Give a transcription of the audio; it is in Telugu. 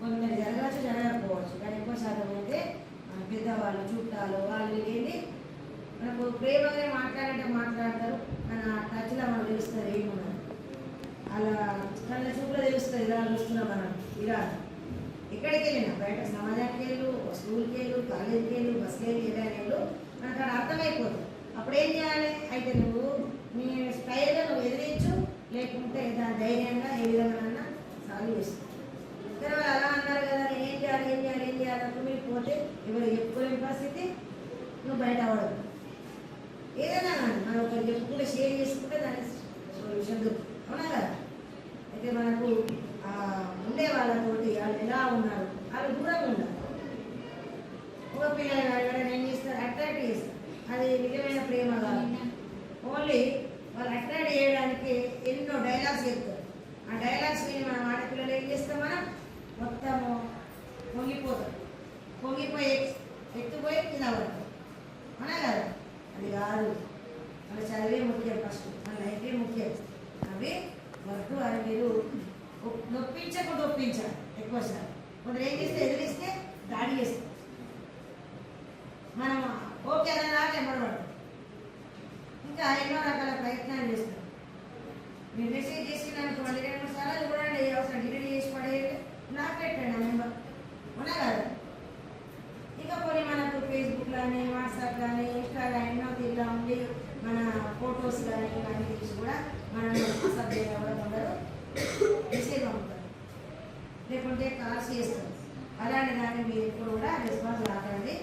కొందరు జరగవచ్చు జరగకపోవచ్చు, కానీ ఎక్కువ శాతం అయితే పెద్దవాళ్ళు చుట్టాలు వాళ్ళు వెళ్ళి మనకు ప్రేమగానే మాట్లాడంటే మాట్లాడతారు. మన టచ్లో మనకు తెలుస్తుంది ఏమున్నది, అలా కళ్ళ చూపులో తెలుస్తుంది. ఇలా చూస్తున్నాం మనం, ఇలా ఎక్కడికి వెళ్ళినా బయట సమాజానికి వెళ్ళు, స్కూల్కి వెళ్ళు, కాలేజీకి వెళ్ళు, బస్కి వెళ్ళి ఏదైనా వెళ్ళు, మనకు అక్కడ అర్థమైపోతుంది. అప్పుడు ఏం చేయాలి అయితే నువ్వు నీ స్టైల్గా నువ్వు ఎదిరించు, లేకుంటే దాని ధైర్యంగా ఏ విధంగా సాల్వ్ చేస్తావు. కానీ వాళ్ళు అలా అన్నారు కదా నేను ఏం చేయాలి ఏం చేయాలి ఏం చేయాలి అంటూ మీరు పోతే ఎవరు చెప్పుకోలేని పరిస్థితి, నువ్వు బయట అవ్వదు. ఏదైనా కానీ మనం ఒకరు చెప్పుకుంటే షేర్ చేసుకుంటే దాని సొల్యూషన్ దొరుకుతుంది, అవునా కదా. అయితే మనకు ఉండే వాళ్ళతోటి వాళ్ళు ఎలా ఉన్నారు, వాళ్ళు దూరంగా ఉన్నారు. ఒక పిల్లలు ఎవరైనా ఏం చేస్తారు, అట్రాక్ట్ చేస్తారు. అది నిజమైన ప్రేమ కాదు. ఓన్లీ వాళ్ళు అట్రాక్ట్ చేయడానికి ఎన్నో డైలాగ్స్ చెప్తారు. ఆ డైలాగ్స్ విని మనం ఆడపిల్లలు ఏం చేస్తాం, మనం మొత్తము పొంగిపోతాం. పొంగిపోయి ఎత్తుపోయి కింద పడతాం, అవునా కదా. అది కాదు, మన చదివే ముఖ్యం, ఫస్ట్ మన లైఫే ముఖ్యం. అవి వర్క్ అని మీరు నొప్పించకుండా ఒప్పించాలి ఎక్కువ శాతం. కొందరు ఏం చేస్తే ఎదిరిస్తే దాడి చేస్తాం, మనం ఓకే అనేలాగా ఎంబడబడతాం. ఇంకా ఎన్నో రకాల ప్రయత్నాలు చేస్తాం. మీరు మెసేజ్ చేసినానికి 2 సార్లు చూడండి, అవసరం డిలీట్ చేసి పడేయండి, నాకు పెట్టండి ఆ నెంబర్, అవునా కదా. ఇంకా కొన్ని మనకు ఫేస్బుక్ కానీ వాట్సాప్ కానీ ఇన్స్టా కానీ ఎన్నో ఇలా ఉండి మన ఫొటోస్ కానీ ఇవన్నీ తీసి కూడా మనం వాట్సాప్ కూడా కొందరు మెసేజ్ పంపుతారు, లేకుంటే కాల్స్ చేస్తారు. అలాంటి దాన్ని మీరు ఇప్పుడు కూడా రెస్పాన్స్ రాకండి.